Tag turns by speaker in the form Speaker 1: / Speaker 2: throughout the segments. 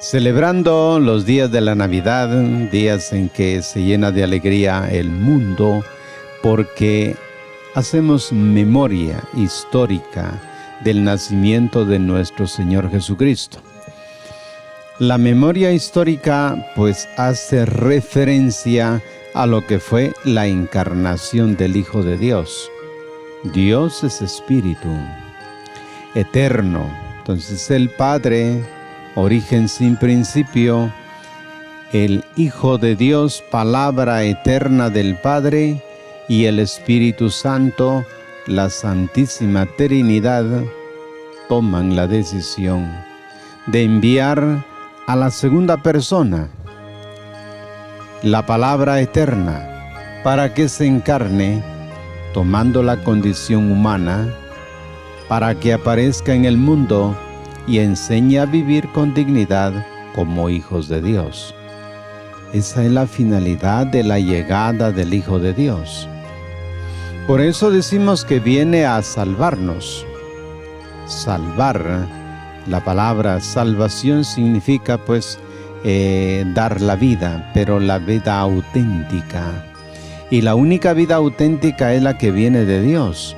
Speaker 1: Celebrando los días de la Navidad, días en que se llena de alegría el mundo, porque hacemos memoria histórica del nacimiento de nuestro Señor Jesucristo. La memoria histórica pues hace referencia a lo que fue la encarnación del Hijo de Dios. Dios es espíritu, eterno. Entonces el Padre, origen sin principio, el Hijo de Dios, palabra eterna del Padre, y el Espíritu Santo, la Santísima Trinidad, toman la decisión de enviar a la segunda persona, la palabra eterna, para que se encarne, tomando la condición humana, para que aparezca en el mundo y enseñe a vivir con dignidad como hijos de Dios. Esa es la finalidad de la llegada del Hijo de Dios. Por eso decimos que viene a salvarnos. Salvar, la palabra salvación significa pues dar la vida, pero la vida auténtica. Y la única vida auténtica es la que viene de Dios.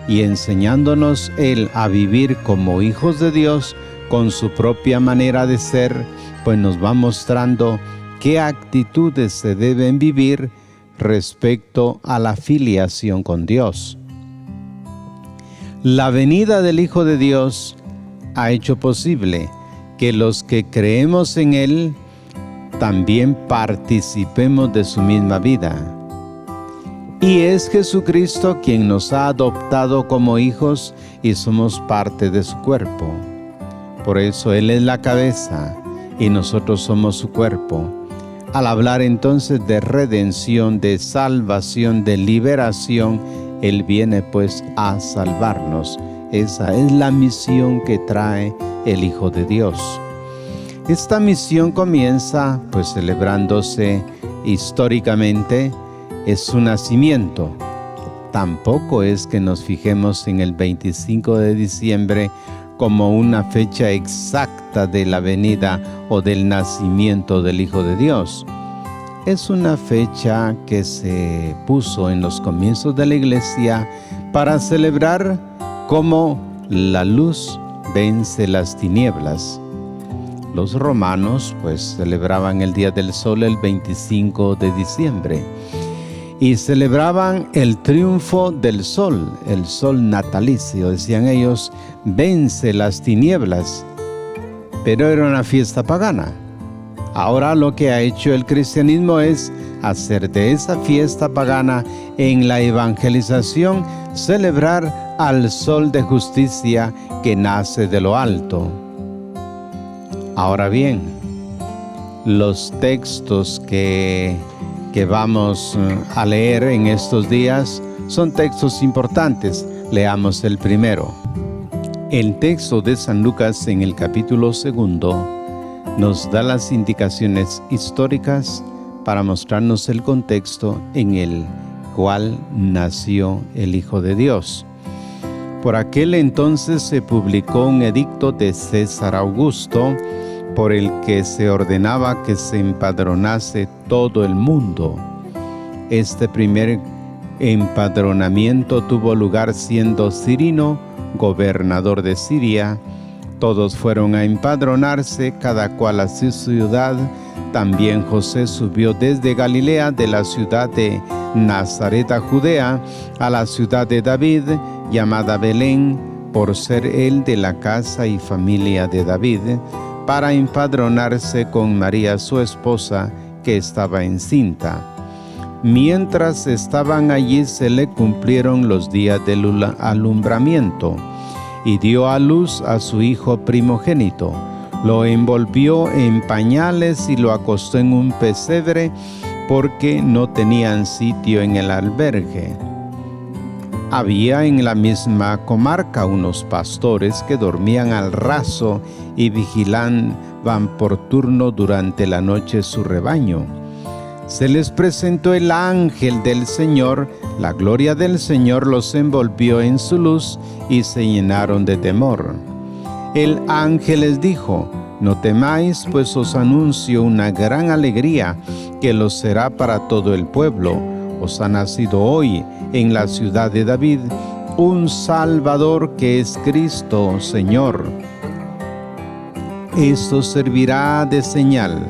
Speaker 1: Y enseñándonos Él a vivir como hijos de Dios, con su propia manera de ser, pues nos va mostrando qué actitudes se deben vivir respecto a la filiación con Dios. La venida del Hijo de Dios ha hecho posible que los que creemos en Él también participemos de su misma vida. Y es Jesucristo quien nos ha adoptado como hijos y somos parte de su cuerpo. Por eso Él es la cabeza y nosotros somos su cuerpo. Al hablar entonces de redención, de salvación, de liberación, Él viene pues a salvarnos. Esa es la misión que trae el Hijo de Dios. Esta misión comienza pues celebrándose históricamente, es su nacimiento. Tampoco es que nos fijemos en el 25 de diciembre como una fecha exacta de la venida o del nacimiento del Hijo de Dios. Es una fecha que se puso en los comienzos de la Iglesia para celebrar cómo la luz vence las tinieblas. Los romanos pues celebraban el Día del Sol el 25 de diciembre y celebraban el triunfo del sol, el sol natalicio. Decían ellos, vence las tinieblas, pero era una fiesta pagana. Ahora lo que ha hecho el cristianismo es hacer de esa fiesta pagana en la evangelización celebrar al sol de justicia que nace de lo alto. Ahora bien, los textos que vamos a leer en estos días son textos importantes. Leamos el primero. El texto de San Lucas en el capítulo 2 nos da las indicaciones históricas para mostrarnos el contexto en el cual nació el Hijo de Dios. Por aquel entonces se publicó un edicto de César Augusto por el que se ordenaba que se empadronase todo el mundo. Este primer empadronamiento tuvo lugar siendo Cirino gobernador de Siria. Todos fueron a empadronarse, cada cual a su ciudad. También José subió desde Galilea, de la ciudad de Nazaret a Judea, a la ciudad de David, llamada Belén, por ser él de la casa y familia de David, para empadronarse con María su esposa, que estaba encinta. Mientras estaban allí se le cumplieron los días del alumbramiento, y dio a luz a su hijo primogénito. Lo envolvió en pañales y lo acostó en un pesebre, porque no tenían sitio en el albergue. Había en la misma comarca unos pastores que dormían al raso y vigilaban por turno durante la noche su rebaño. Se les presentó el ángel del Señor, la gloria del Señor los envolvió en su luz y se llenaron de temor. El ángel les dijo: No temáis, pues os anuncio una gran alegría, que lo será para todo el pueblo. Os ha nacido hoy en la ciudad de David un Salvador, que es Cristo Señor. Esto servirá de señal.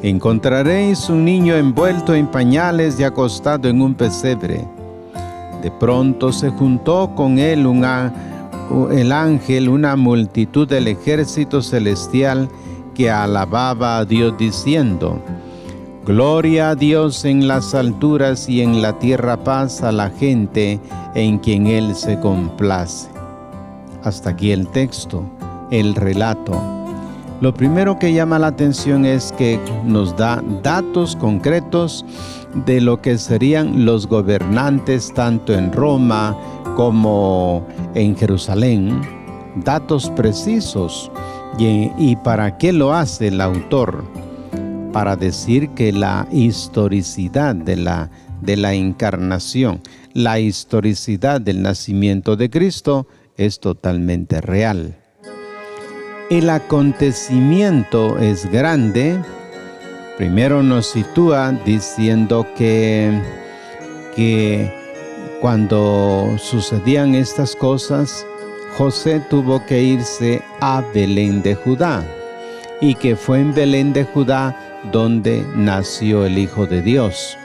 Speaker 1: Encontraréis un niño envuelto en pañales y acostado en un pesebre. De pronto se juntó con él el ángel, una multitud del ejército celestial que alababa a Dios diciendo: Gloria a Dios en las alturas y en la tierra paz a la gente en quien Él se complace. Hasta aquí el texto, el relato. Lo primero que llama la atención es que nos da datos concretos de lo que serían los gobernantes tanto en Roma como en Jerusalén, datos precisos. ¿Y para qué lo hace el autor? Para decir que la historicidad de la encarnación, la historicidad del nacimiento de Cristo es totalmente real. El acontecimiento es grande. Primero nos sitúa diciendo que cuando sucedían estas cosas, José tuvo que irse a Belén de Judá, y que fue en Belén de Judá donde nació el Hijo de Dios.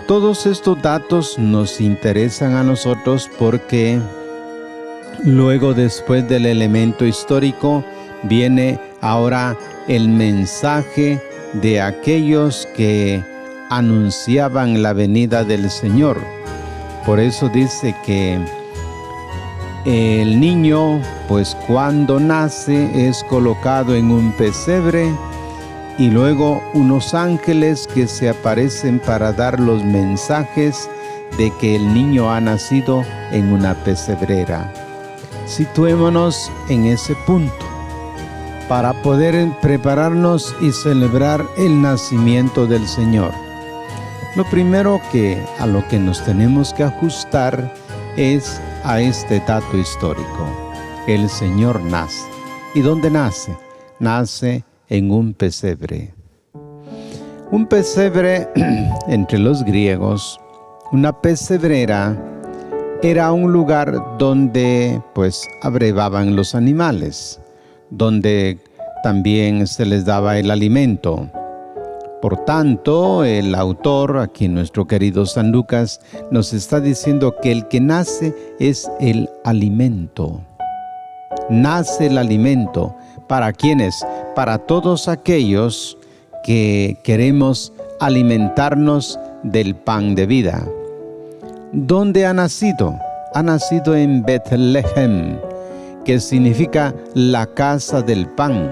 Speaker 1: Todos estos datos nos interesan a nosotros porque luego, después del elemento histórico, viene ahora el mensaje de aquellos que anunciaban la venida del Señor. Por eso dice que el niño, pues cuando nace, es colocado en un pesebre, y luego unos ángeles que se aparecen para dar los mensajes de que el niño ha nacido en una pesebrera. Situémonos en ese punto para poder prepararnos y celebrar el nacimiento del Señor. Lo primero a lo que nos tenemos que ajustar es a este dato histórico. El Señor nace. ¿Y dónde nace? Nace en un pesebre. Un pesebre, entre los griegos, una pesebrera, era un lugar donde pues abrevaban los animales, donde también se les daba el alimento. Por tanto, el autor, aquí nuestro querido San Lucas, nos está diciendo que el que nace es el alimento. Nace el alimento. ¿Para quiénes? Para todos aquellos que queremos alimentarnos del pan de vida. ¿Dónde ha nacido? Ha nacido en Betlehem, que significa la casa del pan.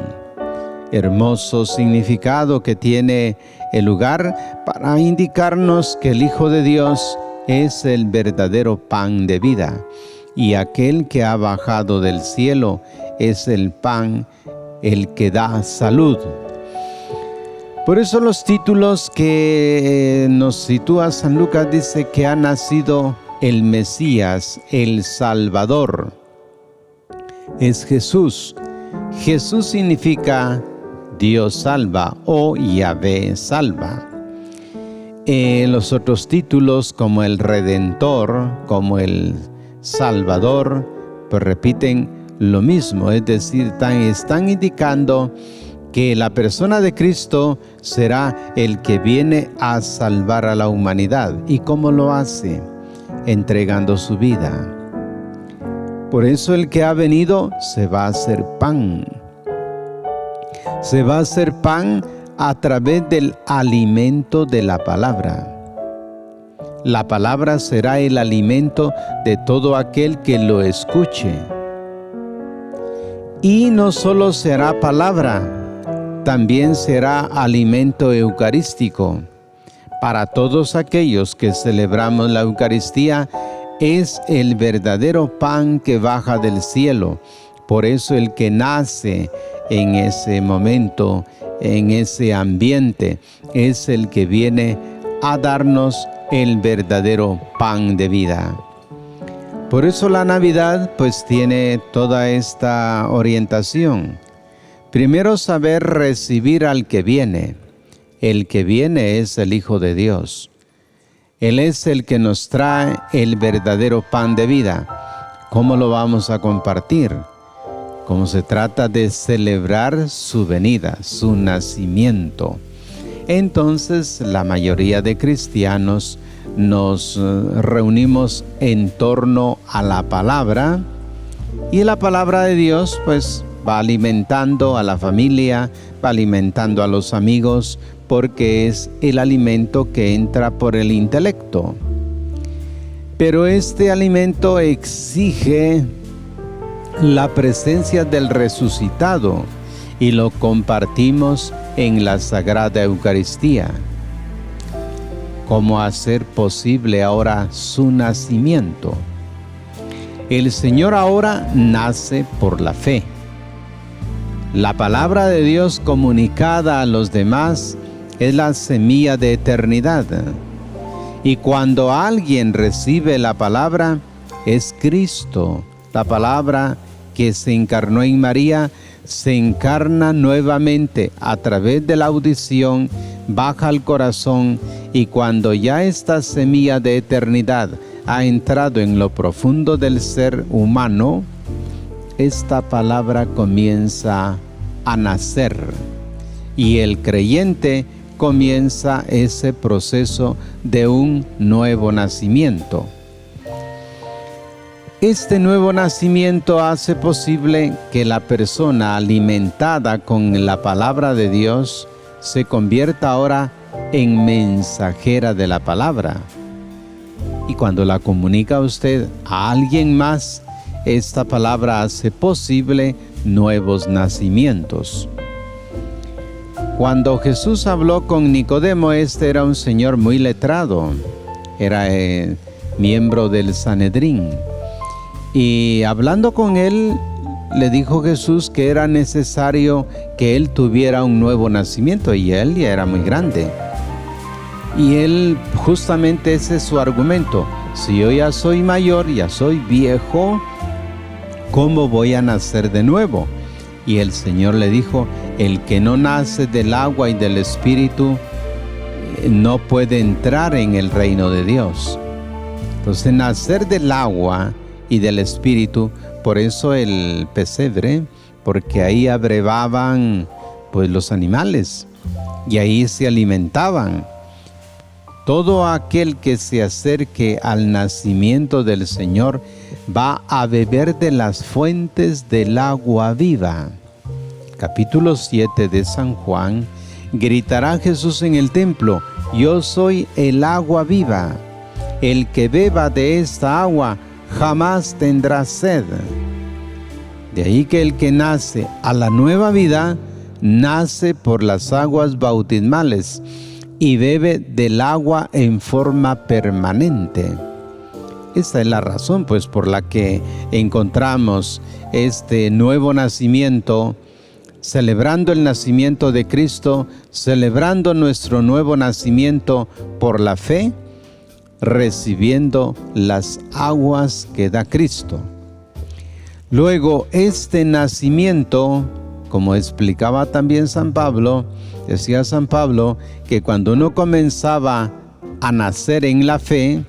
Speaker 1: Hermoso significado que tiene el lugar para indicarnos que el Hijo de Dios es el verdadero pan de vida, y aquel que ha bajado del cielo es el pan, el que da salud. Por eso los títulos que nos sitúa San Lucas dice que ha nacido el Mesías, el Salvador. Es Jesús. Jesús significa Dios salva o Yahvé salva. Los otros títulos como el Redentor, como el Salvador, pues repiten lo mismo, es decir, están indicando que la persona de Cristo será el que viene a salvar a la humanidad. ¿Y cómo lo hace? Entregando su vida. Por eso el que ha venido se va a hacer pan. Se va a hacer pan a través del alimento de la palabra. La palabra será el alimento de todo aquel que lo escuche. Y no solo será palabra, también será alimento eucarístico. Para todos aquellos que celebramos la Eucaristía, es el verdadero pan que baja del cielo. Por eso el que nace en ese momento, en ese ambiente, es el que viene a darnos el verdadero pan de vida. Por eso la Navidad pues tiene toda esta orientación. Primero, saber recibir al que viene. El que viene es el Hijo de Dios. Él es el que nos trae el verdadero pan de vida. ¿Cómo lo vamos a compartir? Como se trata de celebrar su venida, su nacimiento. Entonces, la mayoría de cristianos nos reunimos en torno a la palabra, y la palabra de Dios pues va alimentando a la familia, va alimentando a los amigos, porque es el alimento que entra por el intelecto. Pero este alimento exige la presencia del resucitado y lo compartimos en la Sagrada Eucaristía. ¿Cómo hacer posible ahora su nacimiento? El Señor ahora nace por la fe. La palabra de Dios comunicada a los demás es la semilla de eternidad. Y cuando alguien recibe la palabra, es Cristo. La palabra que se encarnó en María se encarna nuevamente a través de la audición, baja al corazón, y cuando ya esta semilla de eternidad ha entrado en lo profundo del ser humano, esta palabra comienza a nacer y el creyente comienza ese proceso de un nuevo nacimiento. Este nuevo nacimiento hace posible que la persona alimentada con la palabra de Dios se convierta ahora en mensajera de la palabra. Y cuando la comunica usted a alguien más, esta palabra hace posible nuevos nacimientos. Cuando Jesús habló con Nicodemo, este era un señor muy letrado, era miembro del Sanedrín. Y hablando con él, le dijo Jesús que era necesario que él tuviera un nuevo nacimiento, y él ya era muy grande. Y él, justamente ese es su argumento: si yo ya soy mayor, ya soy viejo, ¿cómo voy a nacer de nuevo? Y el Señor le dijo: el que no nace del agua y del Espíritu no puede entrar en el reino de Dios. Entonces, nacer del agua y del Espíritu, por eso el pesebre, porque ahí abrevaban pues los animales y ahí se alimentaban. Todo aquel que se acerque al nacimiento del Señor va a beber de las fuentes del agua viva. Capítulo 7 de San Juan: gritará Jesús en el templo: yo soy el agua viva. El que beba de esta agua jamás tendrá sed. De ahí que el que nace a la nueva vida nace por las aguas bautismales y bebe del agua en forma permanente. Esta es la razón pues por la que encontramos este nuevo nacimiento, celebrando el nacimiento de Cristo, celebrando nuestro nuevo nacimiento por la fe, recibiendo las aguas que da Cristo. Luego, este nacimiento, como explicaba también San Pablo, decía San Pablo que cuando uno comenzaba a nacer en la fe,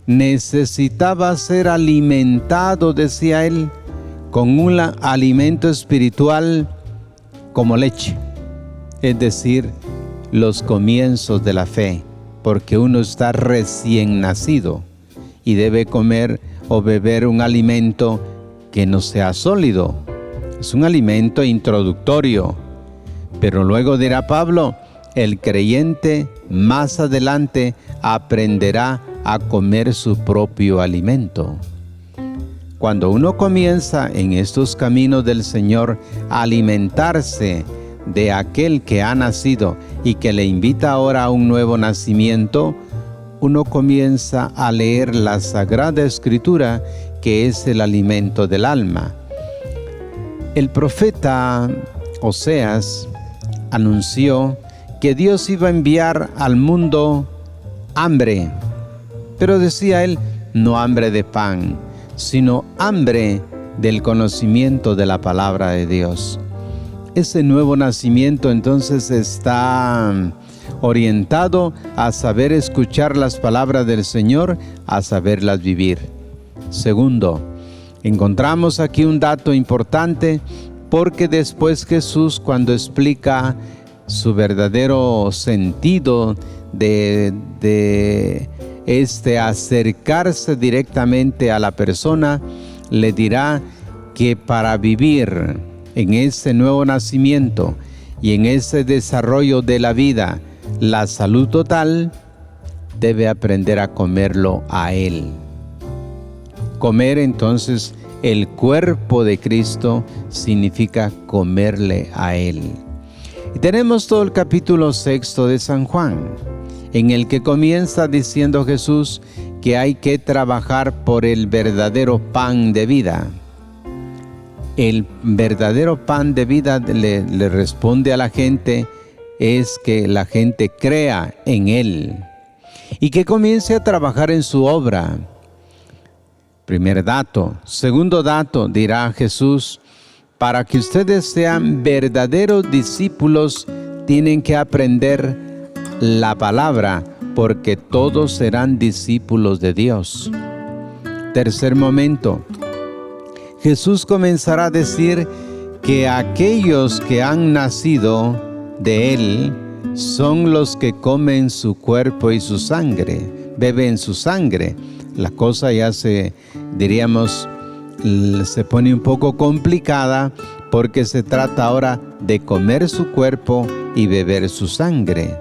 Speaker 1: necesitaba ser alimentado, decía él, con un alimento espiritual como leche, es decir, los comienzos de la fe, porque uno está recién nacido y debe comer o beber un alimento que no sea sólido. Es un alimento introductorio. Pero luego dirá Pablo, el creyente más adelante aprenderá a comer su propio alimento. Cuando uno comienza en estos caminos del Señor a alimentarse de aquel que ha nacido y que le invita ahora a un nuevo nacimiento, uno comienza a leer la Sagrada Escritura, que es el alimento del alma. El profeta Oseas anunció que Dios iba a enviar al mundo hambre, pero decía él, no hambre de pan, sino hambre del conocimiento de la palabra de Dios. ese nuevo nacimiento entonces está orientado a saber escuchar las palabras del Señor, a saberlas vivir. Segundo, encontramos aquí un dato importante, porque después Jesús, cuando explica su verdadero sentido de acercarse directamente a la persona, le dirá que para vivir en ese nuevo nacimiento y en ese desarrollo de la vida, la salud total, debe aprender a comerlo a Él. Comer entonces el cuerpo de Cristo significa comerle a Él. Y tenemos todo el capítulo 6 de San Juan, en el que comienza diciendo Jesús que hay que trabajar por el verdadero pan de vida. El verdadero pan de vida, le responde a la gente, es que la gente crea en Él y que comience a trabajar en su obra. Primer dato. Segundo dato, dirá Jesús, para que ustedes sean verdaderos discípulos, tienen que aprender la palabra, porque todos serán discípulos de Dios. Tercer momento, Jesús comenzará a decir que aquellos que han nacido de Él son los que comen su cuerpo y su sangre, beben su sangre. La cosa ya se pone un poco complicada, porque se trata ahora de comer su cuerpo y beber su sangre.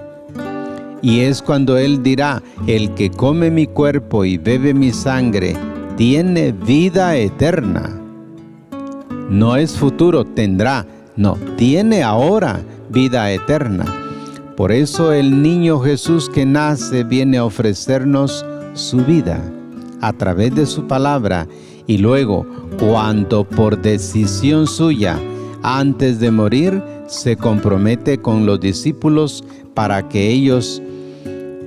Speaker 1: Y es cuando Él dirá, el que come mi cuerpo y bebe mi sangre, tiene vida eterna. No es futuro, tendrá, no, tiene ahora vida eterna. Por eso el niño Jesús que nace viene a ofrecernos su vida a través de su palabra, y luego, cuando por decisión suya, antes de morir, se compromete con los discípulos para que ellos,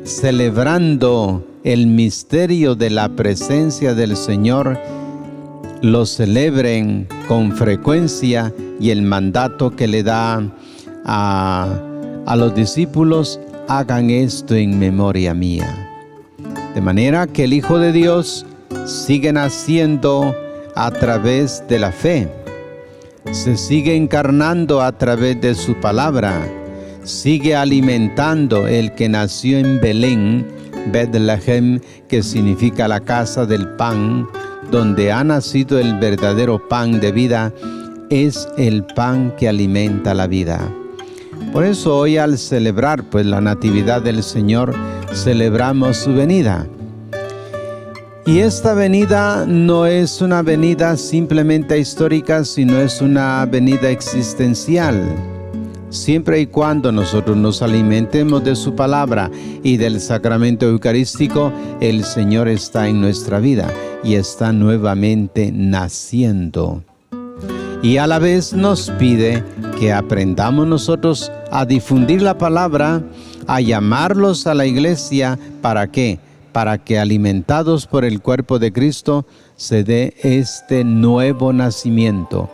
Speaker 1: celebrando el misterio de la presencia del Señor, lo celebren con frecuencia, y el mandato que le da a los discípulos, hagan esto en memoria mía. De manera que el Hijo de Dios sigue naciendo a través de la fe, se sigue encarnando a través de su palabra, sigue alimentando el que nació en Belén, Betlehem, que significa la casa del pan, donde ha nacido el verdadero pan de vida, es el pan que alimenta la vida. Por eso hoy, al celebrar la natividad del Señor, celebramos su venida. Y esta venida no es una venida simplemente histórica, sino es una venida existencial. Siempre y cuando nosotros nos alimentemos de su palabra y del sacramento eucarístico, el Señor está en nuestra vida y está nuevamente naciendo. Y a la vez nos pide que aprendamos nosotros a difundir la palabra, a llamarlos a la iglesia. ¿Para qué? Para que, alimentados por el cuerpo de Cristo, se dé este nuevo nacimiento.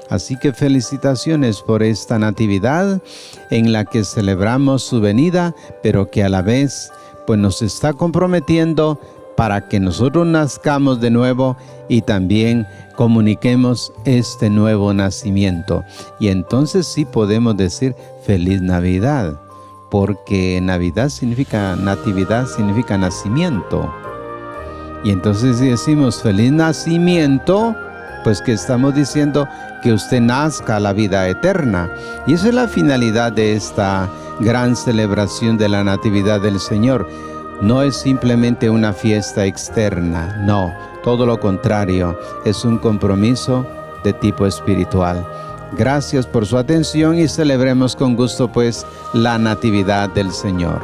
Speaker 1: Así que felicitaciones por esta natividad en la que celebramos su venida, pero que a la vez nos está comprometiendo para que nosotros nazcamos de nuevo y también comuniquemos este nuevo nacimiento. Y entonces sí podemos decir feliz Navidad, porque natividad significa nacimiento. Y entonces si decimos feliz nacimiento, pues que estamos diciendo que usted nazca a la vida eterna. Y esa es la finalidad de esta gran celebración de la Natividad del Señor. No es simplemente una fiesta externa, no, todo lo contrario, es un compromiso de tipo espiritual. Gracias por su atención y celebremos con gusto la Natividad del Señor.